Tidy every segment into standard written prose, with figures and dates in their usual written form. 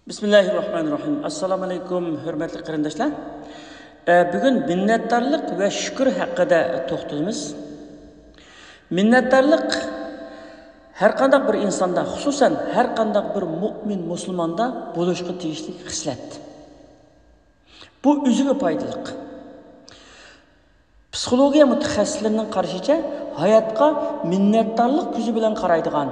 Bismillahirrahmanirrahim. Assalamu alaykum, hurmatli qarindoshlar. Bugun minnatdorlik va shukr haqida to'xtalamiz. Minnatdorlik har qanday bir insonda, xususan har qanday bir mu'min musulmonda bo'lishga tegishli xislat. Bu o'ziga foydali. Psixologiya mutaxassislarining qarashicha, hayotga minnatdorlik ko'zi bilan qaraydigan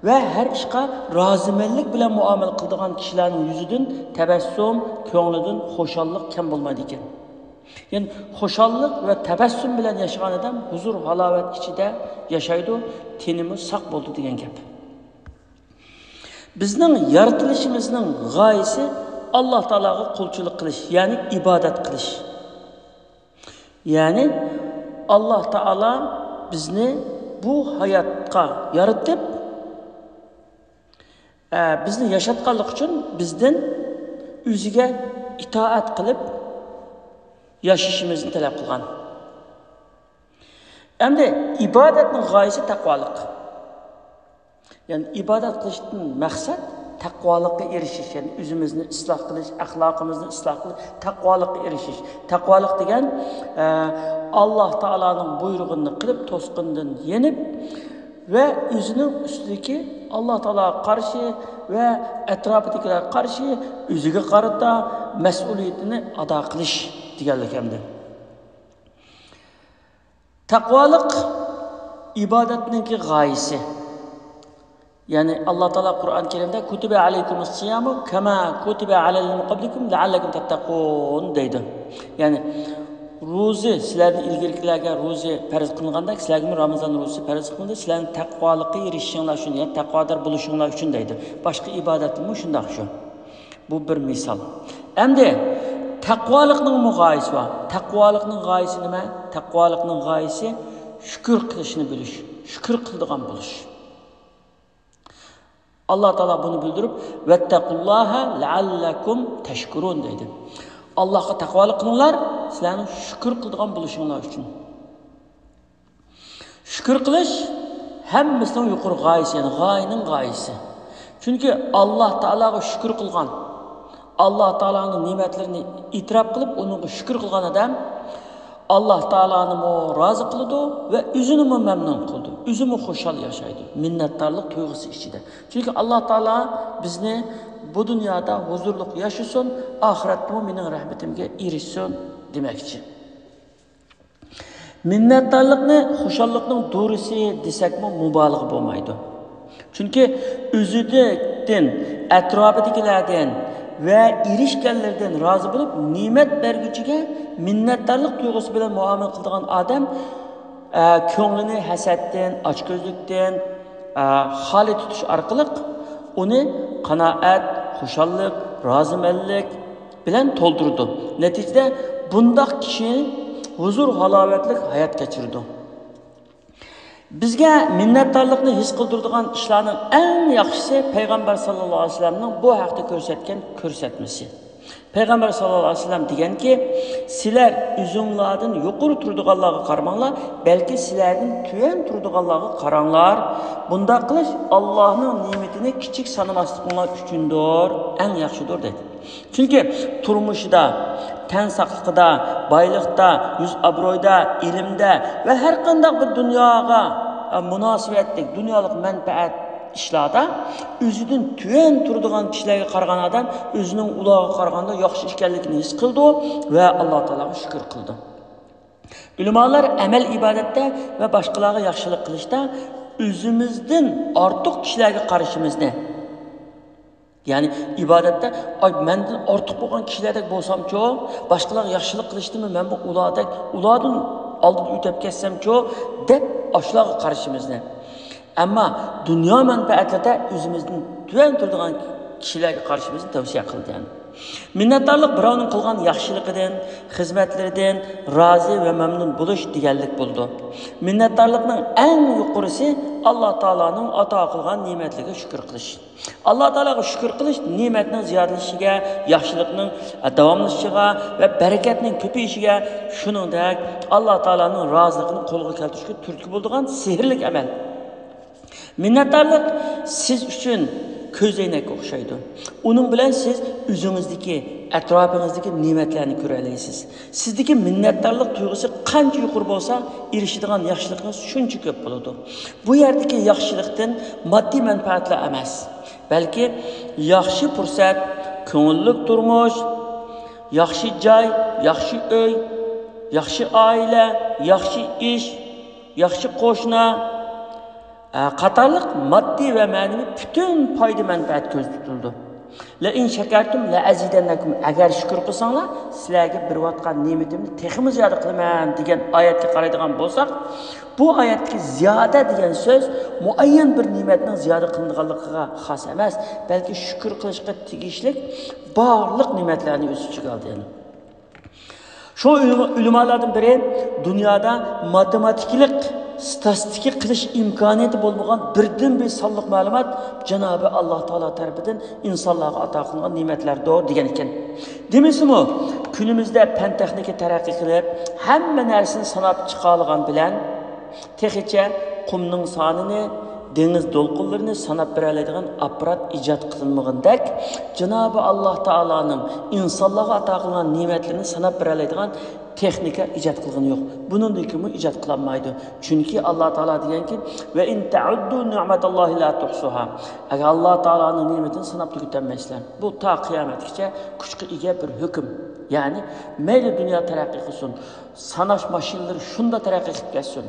ve her işe razımellik bilen muamele kıldığan kişilerin yüzüdün tebessüm, köңlüdün hoşallık kem bulmaydı iken. Yani hoşallık ve tebessüm bilen yaşayan adam huzur, halavet içinde yaşaydı, tenimi sak buldu diyen gap. Bizning yaratılışımızın gayesi Allah Teala'ga kulçuluk kılış, yani ibadet kılış. Yani Allah Teala bizni bu hayatta yaratıp bizni yaşatqanlık için bizden o'ziga itoat qilib yaşayışımızı talep qilgan. Endi ibadatning g'oyasi taqvolik. Yani ibadat qilishdan maqsad taqvolikka erishish, yani o'zimizni isloh qilish, axloqimizni isloh qilish, taqvolikka erishish. Taqvolik degan Alloh taolaning buyrug'ini qilib, to'sqindan yenib ve özünün üstündeki Allah Teala'ya karşı ve etrafındakiler karşı özüge karata mesuliyetini ada kılış diyenlik hemde. Takvalık ibadetindeki gayesi. Yani Allah Teala Kur'an-ı Kerim'de kutibe aleykumus siyamu kema kutibe alel qablikum leallekum tettakun deydi. Yani Ruzi, sizlerden ilgililerge ruzi perz kılganda, sizlerden Ramazan ruzi perz kılganda, sizlerden takvalıkı erişişinler için, yani takvadar buluşunlar için deydi. Başka ibadetin mi şundak şu. Bu bir misal. Hem de takvalıkның muğayisi var. Takvalıkның gayesi ne? Takvalıkның gayesi şükür kılışını biliş. Şükür kıldığın buluş. Allah Teala bunu bildirip vettekullaha leallekum teşkurun deydi. Allah'a takvalık kılınlar, sizlerin şükür kıldığın buluşunlar için. Şükür kılış, hem mesela yukarı gayesi, yani gayenin gayesi. Çünkü Allah Teala'ya şükür kılgan, Allah Teala'nın nimetlerini itiraf kılıp, onun şükür kılgan adam, Allah Teala'nı o razı kıldı ve üzünü mü memnun kıldı, üzümü hoşal yaşaydı, minnettarlık duygusu içinde. Çünkü Allah Teala bizni bu dünyada huzurluk yaşasın, ahirette benim rahmetimge erişsin demekçi. Minnettarlıkni, hoşallıkның doğrusu desek mi mübalağa olmaydı. Çünkü özüdün, etrafındakilerden ve erişkenlerden razı bulup nimet vergücüge minnettarlık duygusu bilen muamele kıldığan adam köңlünü hasetden, açgözlükten, hali tutuş arkalık onu kanaat, hoşallık, razımellik bilen toldurdu. Neticede bundak kişi huzur, halavetlik hayat geçirdi. Bizge minnettarlıkni his kıldırdıgan işlerinin en yaxşısı Peygamber sallallahu aleyhi ve sellem'nin bu hakta görsetken körsetmesi. Peygamber sallallahu aleyhi ve sellem degen ki, sizler üzümlerden yukarı turduğanlarga qarmanglar, belki sizlerden tüyen turduğanlarga qaranglar. Bunda kılış Allah'ın nimetini küçük sanımaslıklar üçündür, en yaxşıdır dedi. Çünkü turmuşda, ten saklıkta, baylıkta, yüz abroyda, ilimde ve her qanday bir dünyaya münasebetlik, dünyalık menfaat işlarda özüdün tüyen turduğan kişilerge qargan adam özünün ulağı qarganda yaxşı işkenlikini his kıldı ve Allah Teala'ya şükür kıldı. Ülemalar emel ibadette ve başkalarına yaxşılık kılışta özümüzden artık kişilerge qarışımızını, yani ibadette ay menden artık bo'lgan kişilerdek bolsam-ço, başkalarına yaxşılık kılıştımı men bu uladın aldıp ötep ketsem-ço dep aşılaga qarışımızını. Ama dünya menfaatlarda özümüzden tüyen turduğan kişilerge qarışımızını tavsiye kıldı yani. Minnettarlık birovning qilgan yaxshiligidan, xizmatlaridan rozi ve memnun bo'lish deganlik bo'ldi. Minnettarlikning eng yuqorisi Allah Teala'nın ato qilgan ne'matlarga shukr qilish. Allah Teala'ga shukr qilish ne'matning ziyodalashiga, yaxshilikning davomlashishiga ve bereketning ko'payishiga, shuningdek Allah Teala'nın roziligini qo'lga keltirishga turtki bo'ladigan sehrli amal. Minnettarlik siz uchun ko'zoynak o'xshaydi. Uning bilan siz o'zingizdagi, atrofingizdagi ne'matlarni ko'ra olasiz. Sizdagi minnatdorlik tuyg'usi qancha yuqori bo'lsa, erishadigan yaxshiligingiz shuncha ko'p bo'ladi. Bu yerdagi yaxshilikdan moddiy manfaatlar emas, balki yaxshi fursat, ko'ngilli turmush, yaxshi joy, yaxshi uy, yaxshi oila, yaxshi ish, yaxshi qo'shni qatorliq moddiy va ma'naviy butun foyda manfaat ko'zda tutildi. La in shakartum la azidannakum, agar shukr qilsanglar sizlarga berayotgan ne'matimni texmi ziyoda qilaman degan oyatga qaraydigan bo'lsak, bu oyatdagi ziyoda degan so'z muayyan bir ne'matning ziyoda qilinganligiga xos emas, balki shukr qilishga tegishli barliq ne'matlarni o'z ichiga oldi. Şu ulamolardan biri dunyoda matematiklik statistika qilish imkoniyati bo'lmagan birdan bir sonliq ma'lumot Janobi Alloh taolo tomonidan insonlarga ato qilingan ne'matlardir degan ekan. Demasimi, kunimizda fan texnika taraqqiy qilib, hamma narsani sanab chiqa olgan bilan texicha qumning sonini, dengiz to'lqinlarini sanab bera oladigan apparat ijod qilinmagandek, Janobi Alloh taoloning insonlarga ato qilgan ne'matlarini sanab bera oladigan texnika ijod qilgani yo'q. Buningdan kim ijod qilinmaydi. Chunki Alloh taolo deganki, "Va in ta'uddu ni'matallohi la tuhsuha." Agar Alloh taoloning ne'matini sanab tugatolmaysizlar. Bu ta qiyomatgacha kuchga ega bir hukm. Ya'ni mayli dunyo taraqqiy qilsin, sanash mashinalari shunda taraqqiy qilib ketsin.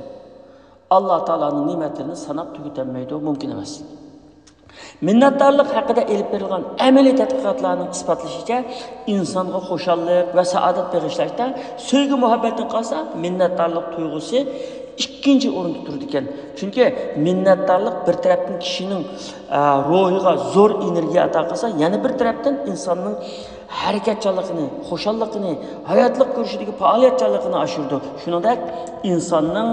Alloh taoloning ne'matlarini sanab tugatolmaydi, mumkin emas. Minnatdorlik haqida elib berilgan amaliy tadqiqotlarning isbotlashicha, insonga xo'shallik va saodat bag'ishlashda sevgi muhabbatdan qolsa, minnatdorlik tuyg'usi ikkinchi o'rinda turadi ekan. Chunki minnatdorlik bir tarafdan kishining ruhiga zo'r energiya ato qilsa, yana bir tarafdan insonning harakatchanligini, xo'shalligini, hayotlik ko'rishidagi faoliyatchanligini oshirdi. Shuningdek, insonning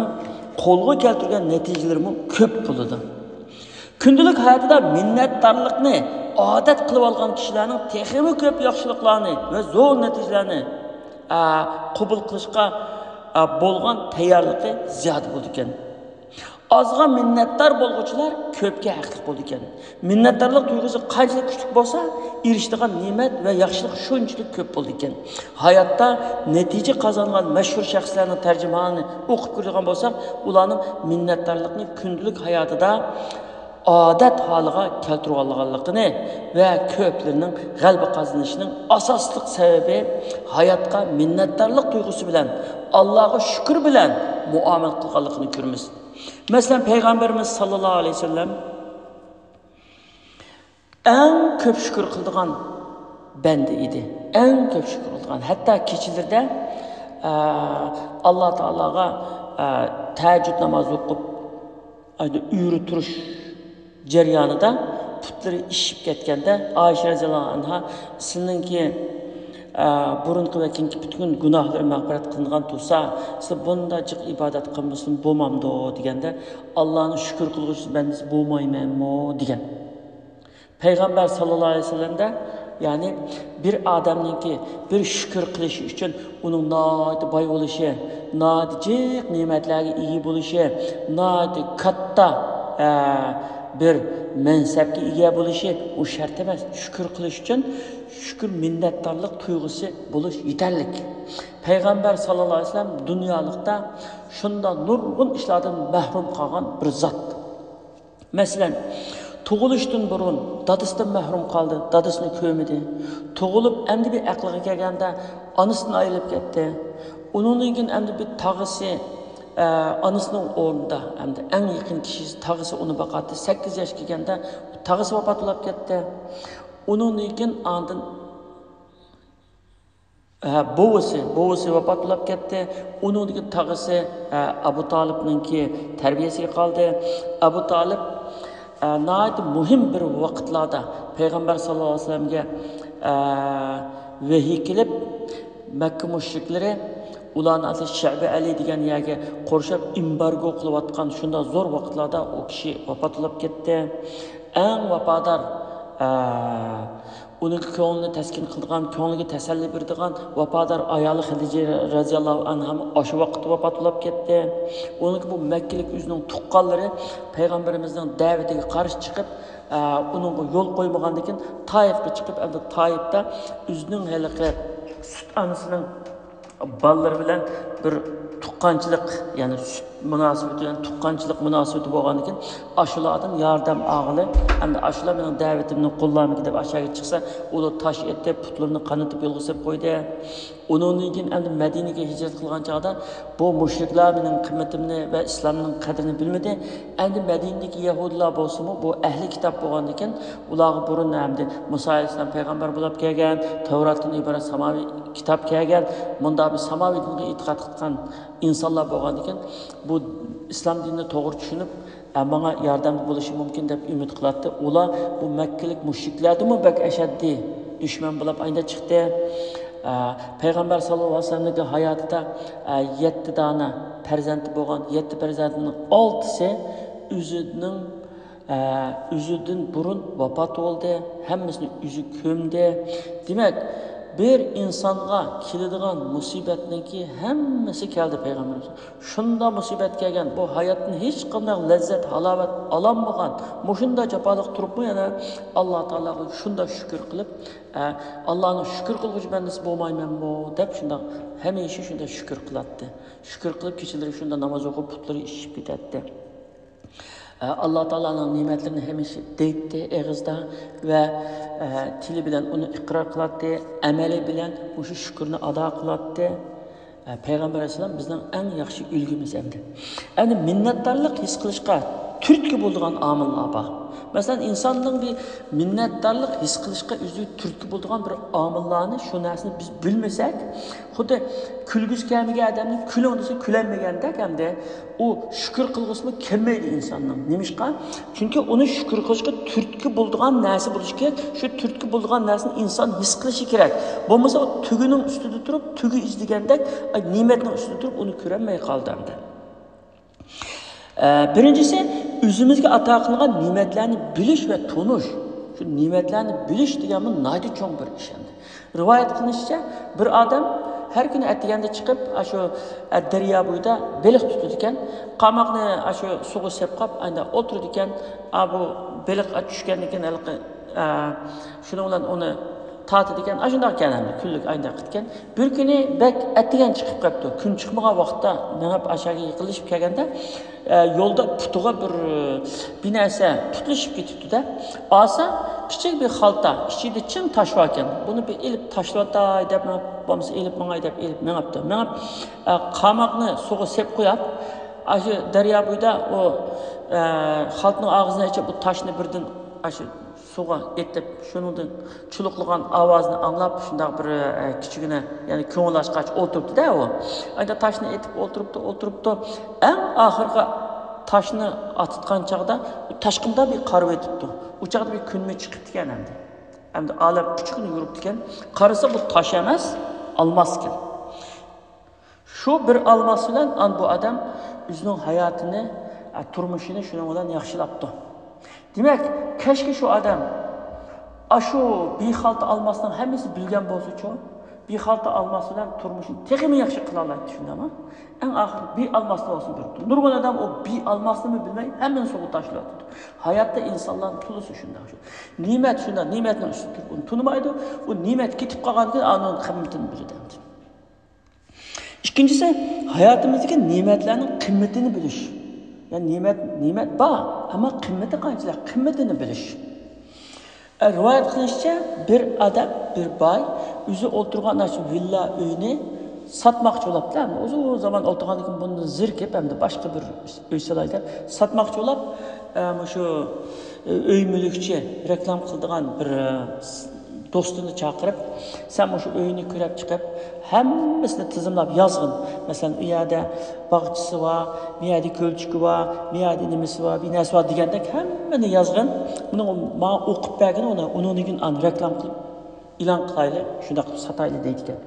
qo'lga keltirgan natijalari ko'p bo'ladi. Kundalik hayotida minnatdorlikni odat qilib olgan kishilarning texnik ko'p yaxshiliklarni va zo'r natijalarni qabul qilishga bo'lgan tayyorligi ziyoda bo'ldi ekan. Ozg'a minnatdor bo'lguvchilar ko'pga haqli bo'ldi ekan. Minnatdorlik tuyg'usi qancha kuchli bo'lsa, erishadigan ne'mat va yaxshilik shunchalik ko'p bo'ldi ekan. Hayotda natija qozongan mashhur shaxslarning tarjimonini o'qib ko'rgan bo'lsak, ularning minnatdorlikni kundalik hayotida odat holiga keltirib olganligini va ko'plarning g'alaba qozonishining asosli sababi hayotga minnatdorlik tuyg'usi bilan, Allohga shukr bilan muomala qilganligini ko'ramiz. Masalan, payg'ambarimiz sallallohu alayhi vasallam eng ko'p shukr qiladigan banda edi. Eng ko'p shukr qilgan. Hatto kechalarda Alloh taologa tahajjud namozi o'qib, uyri turish jarayonida putlari ishib ketganda Oysha roziyallohu anha sizningki burunqi va keyingi butun gunohlar mag'firat qilingan tursa, siz bunda jiq ibodat qilmasin bo'lmamdi deganda, Allohni shukr qilguvchi bandasi bo'lmaymanmi degan. Payg'ambar sallallohu alayhi vasallamda ya'ni bir odamningki bir shukr qilishi uchun uning noit boy bo'lishi, noit jiq ne'matlarga ega bo'lishi, noit katta bir mansabga ega bo'lishi u shart emas. Shukr qilish uchun shukr minnatdorlik tuyg'usi bo'lish yetarli. Payg'ambar sallallohu alayhi vasallam dunyolikda shunda nurg'un ishlardan mahrum qolgan bir zot. Masalan, tug'ilishdan burun dadasidan mahrum qoldi, dadasini ko'midi. Tug'ilib endi bir aqliga kelganda onasidan ayrilib ketdi. Uningdan keyin endi bir tog'asi anasının o'rnida hamda eng yaqin kishisi tog'asi uni boqadi. 8 yosh kelganda tog'asi vafot bo'lib ketdi. Uningdan keyin andin buvisi vafot bo'lib ketdi. Uningdan keyin tog'asi Abu Talibninki tarbiyasiga qoldi. Abu Talib nəhayət muhim bir vaqtlarda Peyğəmbər sallallahu əleyhi və səlləmə vahiy kelib Məkkə müşrikləri ularni asli Şəbi Ali degan yerga qo'rshab embargo qilayotgan shunda zo'r vaqtlarda u kishi vafot bo'lib ketdi. Eng vafodor uning ko'nglini taskin qilgan, ko'ngliga tasalli beradigan vafodor ayoli Xadija radhiyallohu anha o'sha vaqtda vafot bo'lib ketdi. Uning bu Makkalik o'zining tuqqanlari payg'ambarimizning da'vatiga qarshi chiqib, uningga yo'l qo'ymagandan keyin Toifga chiqib, endi Toifda o'zining haliqi sut onasining balları bilan bir tuqqanchilik, ya'ni sut munosabati bilan tuqqanchilik munosabati bo'lgandan keyin ashulardan yordam og'ili, endi ashular mening da'vatimni qo'llamiki deb aşağı chiqsa, ular tosh etib, putlarini qanitib yo'lga qo'yib qo'ydi. Undan keyin endi Madinaga hijrat qilgan chog'da bu mushriklar mening qimmatimni va islomning qadrini bilmadi. Endi Madinadagi yahudilar bo'lsa-mu, bu ahli kitob bo'lgandan keyin ularga burun endi Musa alayhisalom payg'ambar bo'lib kelgan, Tavratdan iborat samoviy kitob kelgan, bunda bir samoviy dinga e'tiqod qilgan insonlar bo'lgandan keyin bu islom dinini to'g'ri tushunib, bana yordamchi bo'lishi mumkin deb umid qiladi. Ular bu Makkalik mushriklarni bak ashaddiy dushman bo'lib ayda chiqdi. Payg'ambar sallallohu alayhi vasallamning hayotida 7 dona farzandi bo'lgan, 7 farzandining 6'si o'zidan burun vafot bo'ldi. Hammasini o'zi ko'mdi. Demak, bir insonga keladigan musibatniki hammasi keldi payg'ambarimiz. Shunda musibat kelgan, bu hayotning hech qanday lazzat, halovat ololmagan, mushunda jafoliq turibmi yana Alloh taologa shunda shukr qilib, Allohning shukr qiluvchi bandasi bo'lmaymanmi deb shunda hamisha shunda shukr qiladi. Shukr qilib kechalari shunda namoz o'qib putlari ishib ketadi. Allah Teala'nın nimetlerini hemisi deydi ağızda ve tili bilen onu ikrar kılattı, ameli bilen bu şükürünü ada kılattı. Peygamber Aleyhisselam bizden en yaxşı ülgümüz emdi. Yani minnettarlık his kılışka türkü bulduğun amıllar var. Mesela insanın bir minnettarlık his kılışka üzü türkü bulduğun bir amıllarını, şu nersini biz bilmesek, xuddi külgüs kelmegen adamning kulondisi kulanmagandek hamda o shukr qilg'usimi kelmaydi insonning. Nimishqa? Chunki uni shukr qilishga turtki bo'lgan narsa bo'lishi kerak. Shu turtki bo'lgan narsani inson his qilishi kerak. Bo'lmasa o tugining ustida turib, tugi izlagandek, ne'matning ustida turib uni ko'rolmay qoldi hamda. Birinchisi, o'zimizga ato qilingan ne'matlarni bilish va tonish. Shu ne'matlarni bilish degan bu naydi cho'ng bir ish endi. Rivoyat qilinishicha, bir odam her gün etgende çıkıp şu derya boyda balık tuturken, qamoqni şu suga sepqab, anda otururken, bu balık tushgandan shuni bilan uni tatadigan, shunday ekan, kunlik ayda qitgan. Bir kuni bek etgan chiqib qolibdi. Kun chiqmagan vaqtda menab aşağı yiqilishib kelganda, yo'lda putiga bir narsa tutilishib ketibdi-da. Asa kichik bir xalta, ichida chim tosh bor ekan. Buni bir elib tashlatay deb, bo'lmasa elib mangay deb elib mengapti. Mengab qamoqni suvga sep qo'yib, shu daryo bo'yida o xaltning og'zini ichib bu toshni birdan shu suvga etib, shuningdan chuluqlagan ovozini anglab, shunday bir kichigina, ya'ni ko'ngil ochqach o'tiribdi-da u. Ayda toshni etib o'tiribdi. Eng oxirgi toshni atitgan chaqda tashqinda bir qarib etibdi. U chaqda bir kunmi chiqib ekan endi. Endi olib kichigini yuribdi ekan. Qarasa bu tosh emas, olmos ekan. Shu bir olmos bilan bu odam o'zining hayotini, turmushini shuning bilan yaxshilabdi. Demek, keşke şu adam, şu bir halta almasından hemisi bilgen bozucu, bir halta almasından turmuşun tekimi yakşı kılarlar düşündü ama en ahir bir almaslı olsun durdu. Nurgun adam o bir almaslı mı bilmeyi hemen soğuk taşlar tuttu. Hayatta insanların tulusu şunda. Nimet şunda, nimetin üstüdür. Onu tanımaydı, o nimet gitip kalkan ki onun kıymetini bilirdi. İkincisi, hayatımızdaki nimetlerin kıymetini biliş. Yani nimet var ama kıymeti qanchalar, kıymetini bilish. Rivoyat qilishicha bir adam, bir boy o'zi o'tirgan shu villa uyini sotmoqchi bo'libdi. Uzun zaman o'tirgandan keyin buni zirkib hamda boshqa bir uy solaydi. Sotmoqchi bo'lib, shu uy mulkchi reklam qildigan bir do'stini chaqirib, sen shu uyni ko'rib chiqib, hammasini tizimlab yozg'in. Masalan, u yerda bog'chisi bor, bu yerda ko'lchiki bor, bu yerda nimasi bor, bir narsa bor degandek hammani yozg'in. Buni men o'qib bergin, uni reklam qilib e'lon qilaylik, shunday qilib sotaylik deydi ekan.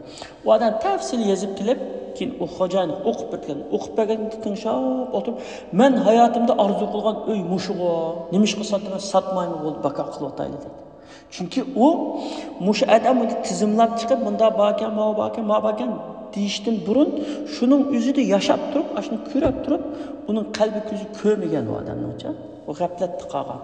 U odam tafsili yozib kelib, keyin u xo'jayin o'qib bergandan tinglab o'tirib, men hayotimda orzu qilgan uy mushugo, nimishqa sotmayman bo'ldi, baqa qilib o'taylik dedi. Çünkü o muş adam bunu tizimlab çıkıp bunda bakan, ma bakan deyişten burun şunun yüzüde yaşap durup, aşını körep durup, bunun kalbi gözü kömegen o adamın hocam. O gafletli kalgan.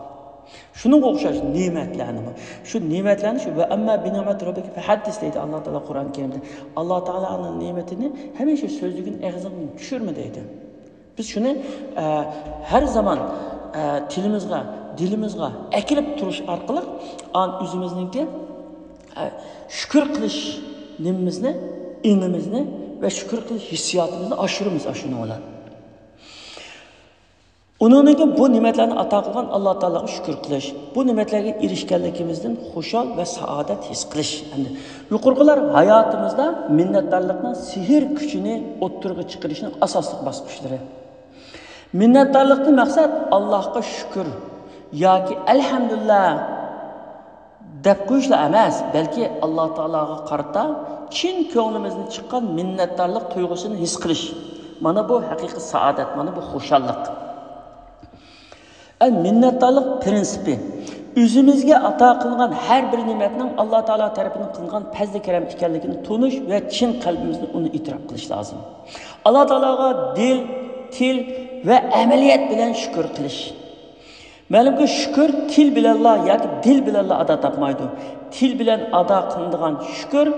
Şunun okşaş nimetlerini mi? Şu nimetlerini şu ve amma bi nimet rabbike fehaddis deydi Allah Teala Kur'an-ı Kerim'de. Allah Teala'nın nimetini hemen şu sözlüğün ağzından düşürme deydi. Biz şunu her zaman dilimizge ekilip turuş arkalık an üzümüzdeki şükür kılış nimimizni, ilmimizni ve şükür kılış hissiyatımızı aşırımız aşını olan. Onun bu nimetlerini ata kılgan Allah Teala'ya şükür kılış. Bu nimetlerge erişkenlikimizden hoşal ve saadet his kılış. Yani yukarılar hayatımızda minnettarlıkla sihir gücünü oturga çıkarışının asaslık basmışları. Minnettarlıklı maksat Allah'a şükür. Ya ki elhamdülillah dep koyuşla emas. Belki Allah Teala'ya karta çin köğünümüzden çıkan minnettarlık tuygusunu his kılış. Mana bu hakiki saadet, mana bu hoşallık. Minnettarlık prinsipi. Üzümüzge ata kılgan her bir nimetinin Allah Teala tarafından kılgan fazla kerem ekanligini tunuş ve çin kalbimizde onu itiraf kılış lazım. Allah Teala'ya dil, til ve ameliyat bilen şükür kılış. Ma'lumki şükür til bilenla yoki dil bilenla ada tapmaydı. Til bilen ada kılıngan şükür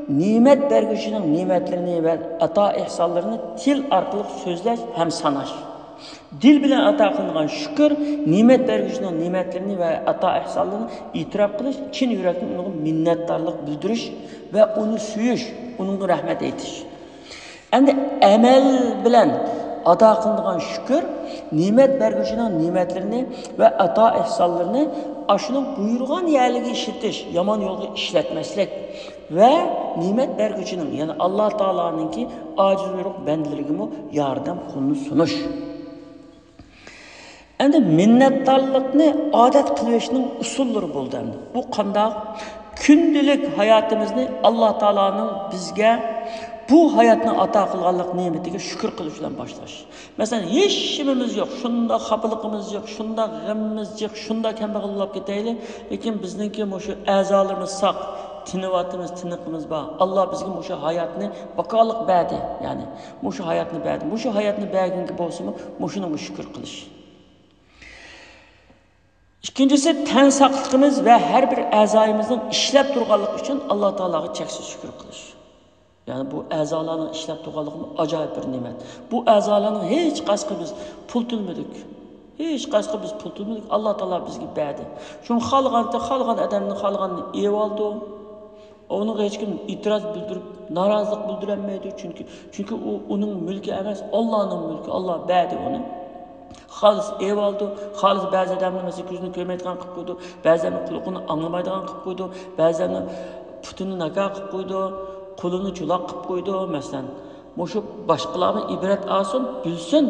nimet bergücünün nimetlerini ve ata ihsanlarını til arkalık sözler hem sanaş. Dil bilen ata kılıngan şükür nimet bergücünün nimetlerini ve ata ihsanlarını itiraf kılış, çin yürekten ona minnettarlık bildiriş ve onu süyüş, onun rahmet etiş. Endi amel bilen ata kılıngan şükür nimet bergücünün nimetlerini ve ata ihsanlarını aşının buyurgan yerligi işletiş, yaman yolu işletmeslik ve nimet bergücünün yani Allah Teala'nın ki aciz uyruk bendiligimi yardım konunu sunuş. Endi minnettarlıkni adet kılışının usulları buldu endi. Bu kanda gündelik hayatımızı Allah Teala'nın bizge bu hayatını ata kılganlık nimetiga şükür kılışdan başlaş. Mesela hiç işimiz yok, şunda xapılıqımız yok, şunda g'imimiz yok, şunda kambag'allab ketayli. Lekin bizningki şu a'zolarimiz saq, tinivatimiz, tiniqimiz bor. Allah bizga şu hayatni baqoliq berdi. Yani şu hayatni berdi. Şu hayatni berginki bo'lsa-mu, shuni şükür qilish. İkincisi tan saqlığımız ve her bir a'zoyimizning ishlab turganligi uchun Allah Teala'ga cheksiz şükür qilish. Yani bu a'zolarning ishlab turganligi acayip bir nimet. Bu a'zolarning hech qaysi biz pul tulmadik. Hech qaysi biz pul tulmadik. Allah Teala bizga berdi. Shuni xalqan adamning xalqanini ev oldi. Onun hech kim itiraz bildirib, norozilik bildirolmaydi çünkü o onun mülkü emas, Allah'ın mülkü. Allah berdi onu. Xalis ev oldu, xalis ba'zi odamlar mesela ko'zini ko'rmaydigan qilib qo'ydi, ba'zilarni quloqini anglamaydigan qilib qo'ydi, ba'zilarni putini naka qilib qo'ydi, qo'lini cho'loq qilib qo'ydi. Masalan, shu boshqalarga ibrat olsin, bilsin.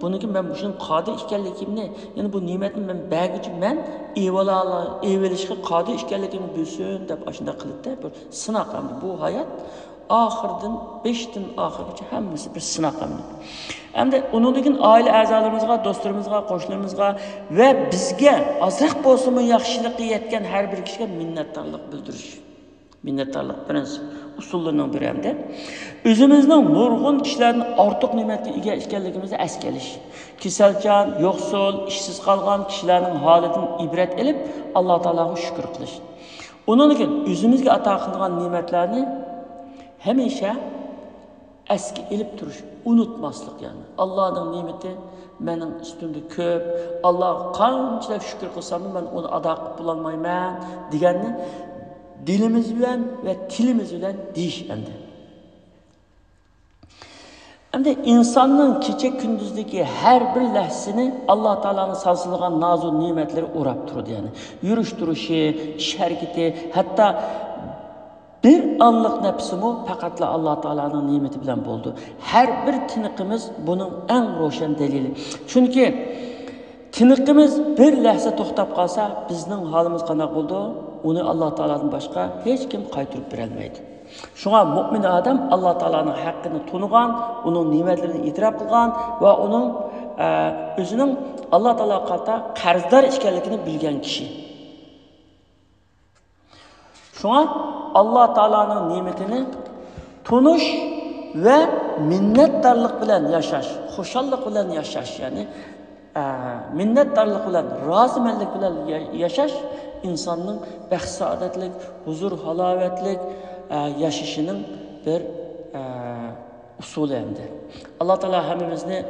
Buniki men shuni qodir ekanligimni, ya'ni bu ne'matni men berguchi men evilishga qodir ekanligimni bilsin deb shunday qilibdi. Bir sinoq hamda bu hayot ahirdan 5dan oxirigacha hammasi bir sinoq hamda. Hamda uningdan oila a'zolarimizga, do'stlarimizga, qo'shnilarimizga va bizga ozroq bo'lsa-mu yaxshilikqa yetgan har bir kishiga minnatdorlik bildirish. Minnettarlık prensip usullarining biri hamda o'zimizning nurg'un kishilarning ortiq ne'matga ega ekanligimizni askalish. Kasalchan, yo'qsul, ishsiz qolgan kishilarning holidan ibrat olib, Alloh taologa shukr qilish. Uningdan o'zimizga ato qilingan ne'matlarni hamisha eski elib turish, unutmaslik yani. Allah'ın nimeti mening üstümde ko'p. Allah qanchalik shukr qilsam men uni ado qilib bo'lolmayman deganni dilimiz bilen ve tilimiz bilen deyiş endi. Endi insanın kecha kunduzdagi her bir lahzasini Allah Teala'nın sansılgan nazu nimetleri uğrap durdu yani. Yürüyüş duruşu, iş hareketi, hatta bir anlık nefsimi fakatla Allah Teala'nın nimeti bilen buldu. Her bir tiniqimiz bunun en roşan delili. Çünkü tiniqimiz bir lahza to'xtab qolsa, bizning holimiz qanday bo'ldi? Uni Alloh taoladan boshqa hech kim qaytarib berolmaydi. Shunga mu'min odam Alloh taolaning haqqini tunigan, uning ne'matlarini e'tirof qilgan va uning o'zining Alloh taolo qarta qarzdor ekanligini bilgan kishi. Şuna Allah Teala'nın nimetini tunuş ve minnettarlık bilen yaşaş, hoşallık bilen yaşaş, yani minnettarlık bilen, razımenlik bilen yaşaş insanın bəxt-saadətlik, huzur, halavetlik yaşayışının bir usulü hemdir. Allah Teala hemimizni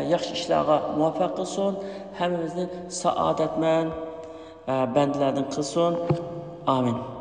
yaxşı işlərə muvaffaq qılsın, hemimizni saadetmen bendilerden kılsın. Amin.